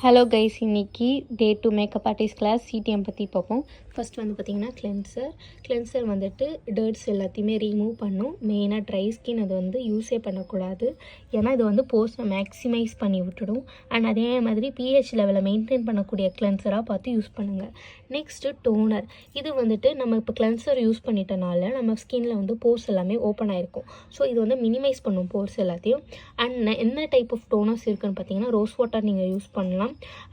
Hello guys, இன்னைக்கு டே 2 makeup artist class CTM பற்றி பார்ப்போம். ஃபர்ஸ்ட் வந்து பார்த்திங்கன்னா கிளென்சர் வந்துட்டு டர்ட்ஸ் எல்லாத்தையுமே ரிமூவ் பண்ணும். மெயினாக ட்ரை ஸ்கின் அது வந்து யூஸே பண்ணக்கூடாது, ஏன்னா இது வந்து போஸ்ட்டை மேக்ஸிமைஸ் பண்ணி விட்டுடும். அண்ட் அதே மாதிரி பிஹெச் லெவலை மெயின்டைன் பண்ணக்கூடிய கிளென்சராக பார்த்து யூஸ் பண்ணுங்கள். Next toner. இது வந்துட்டு நம்ம இப்போ கிளென்சர் யூஸ் பண்ணிட்டனால நம்ம ஸ்கின்னில் வந்து போர்ஸ் எல்லாமே ஓப்பன் ஆகிருக்கும். ஸோ இது வந்து மினிமைஸ் பண்ணும் போர்ஸ் எல்லாத்தையும். அண்ட் என்ன டைப் ஆஃப் டோனர்ஸ் இருக்குதுன்னு பார்த்தீங்கன்னா ரோஸ் வாட்டர் நீங்கள் யூஸ் பண்ணலாம்.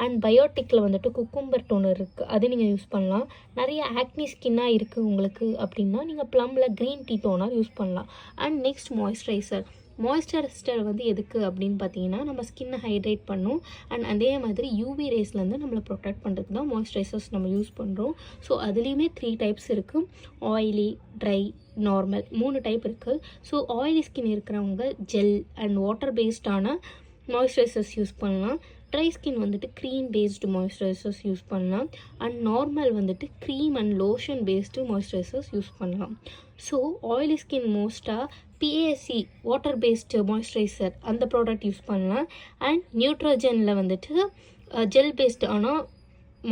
அண்ட் பயோட்டிக்கில் வந்துட்டு குக்கும்பர் டோனர் இருக்குது, அது நீங்கள் யூஸ் பண்ணலாம். நிறைய ஆக்னி ஸ்கின்னாக இருக்குது உங்களுக்கு அப்படின்னா நீங்கள் ப்ளம்மில் க்ரீன் டீ டோனர் யூஸ் பண்ணலாம். அண்ட் நெக்ஸ்ட் மாய்ஸ்சரைசர் வந்து எதுக்கு அப்படின்னு பார்த்தீங்கன்னா நம்ம ஸ்கின்னை ஹைட்ரேட் பண்ணும். அண்ட் அதே மாதிரி யூவி ரேஸ்லேருந்து நம்மளை ப்ரொடெக்ட் பண்ணுறதுக்கு தான் மாய்ஸ்சரைசர்ஸ் நம்ம யூஸ் பண்ணுறோம். ஸோ அதுலேயுமே 3 டைப்ஸ் இருக்குது: ஆயிலி, ட்ரை, நார்மல். 3 டைப் இருக்குது. ஸோ ஆயிலி ஸ்கின் இருக்கிறவங்க ஜெல் அண்ட் வாட்டர் பேஸ்டான மாய்ஸ்சரைசர்ஸ் யூஸ் பண்ணலாம். ட்ரை ஸ்கின் வந்துட்டு க்ரீம் பேஸ்டு மாய்ஸ்சரைசர்ஸ் யூஸ் பண்ணலாம். அண்ட் நார்மல் வந்துட்டு cream and lotion based moisturisers use பண்ணலாம். ஸோ ஆயிலி ஸ்கின் மோஸ்ட்டாக பிஏசி வாட்டர் பேஸ்டு மாய்ஸ்சரைசர் அந்த ப்ராடக்ட் யூஸ் பண்ணலாம். அண்ட் நியூட்ரோஜனில் வந்துட்டு ஜெல் பேஸ்டு ஆனால்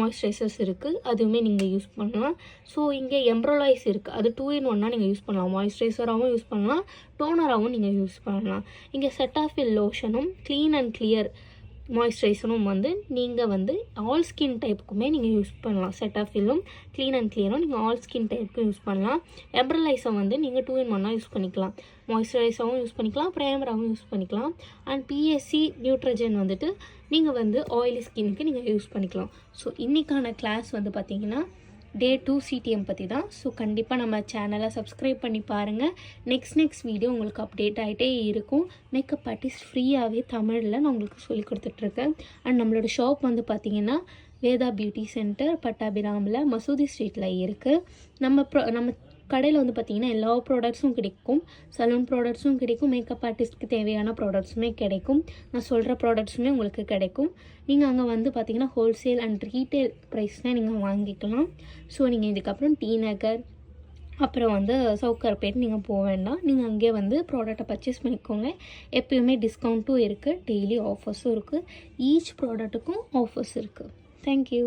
மாய்ஸ்சரைசர்ஸ் இருக்குது, அதுவுமே நீங்கள் யூஸ் பண்ணலாம். ஸோ இங்கே எம்ப்ரோலைஸ் இருக்குது, அது 2 in 1 நீங்கள் யூஸ் பண்ணலாம். மாய்ஸ்சரைசராகவும் யூஸ் பண்ணலாம், டோனராகவும் நீங்கள் யூஸ் பண்ணலாம். இங்கே செட்டாஃபில் லோஷனும் க்ளீன் அண்ட் கிளியர் மாய்ஸ்சரைசரும் வந்து நீங்கள் வந்து ஆல் ஸ்கின் டைப்புக்குமே நீங்கள் யூஸ் பண்ணலாம். செட்டாஃபிலும் க்ளீன் அண்ட் கிளியரும் நீங்கள் ஆல் ஸ்கின் டைப்புக்கும் யூஸ் பண்ணலாம். எம்ப்ரலைஸை வந்து நீங்கள் 2 in 1 யூஸ் பண்ணிக்கலாம். மாய்ஸ்சரைசராகவும் யூஸ் பண்ணிக்கலாம், ப்ரைமராகவும் யூஸ் பண்ணிக்கலாம். அண்ட் பிஎஸ்சி நியூட்ரஜன் வந்துட்டு நீங்கள் வந்து ஆயிலி ஸ்கின்னுக்கு நீங்கள் யூஸ் பண்ணிக்கலாம். ஸோ இன்றைக்கான கிளாஸ் வந்து பார்த்திங்கன்னா டே 2 சிடிஎம் பற்றி தான். ஸோ கண்டிப்பாக நம்ம சேனலை சப்ஸ்கிரைப் பண்ணி பாருங்கள். நெக்ஸ்ட் வீடியோ உங்களுக்கு அப்டேட் ஆகிட்டே இருக்கும். மேக்கப் ஆர்டிஸ்ட் ஃப்ரீயாகவே தமிழில் நான் உங்களுக்கு சொல்லி கொடுத்துட்ருக்கேன். அண்ட் நம்மளோட ஷாப் வந்து பார்த்திங்கன்னா வேதா பியூட்டி சென்டர் பட்டாபிராமில் மசூதி ஸ்ட்ரீட்டில் இருக்குது. நம்ம கடையில் வந்து பார்த்திங்கன்னா எல்லா ப்ராடக்ட்ஸும் கிடைக்கும். சலூன் ப்ராடக்ட்ஸும் கிடைக்கும், மேக்கப் ஆர்டிஸ்ட்க்கு தேவையான ப்ராடக்ட்ஸுமே கிடைக்கும். நான் சொல்கிற ப்ராடக்ட்ஸுமே உங்களுக்கு கிடைக்கும். நீங்கள் அங்கே வந்து பார்த்திங்கன்னா ஹோல்சேல் அண்ட் ரீட்டெயில் ப்ரைஸ்னால் நீங்கள் வாங்கிக்கலாம். ஸோ நீங்கள் இதுக்கப்புறம் டி நகர் அப்புறம் வந்து சவுக்கார்பேட் நீங்கள் போக வேண்டாம், நீங்கள் அங்கேயே வந்து ப்ராடக்டை பர்ச்சேஸ் பண்ணிக்கோங்க. எப்பயுமே டிஸ்கவுண்ட்டும் இருக்குது, டெய்லி ஆஃபர்ஸும் இருக்குது. ஈச் ப்ராடக்ட்டுக்கும் ஆஃபர்ஸ் இருக்குது. தேங்க்யூ.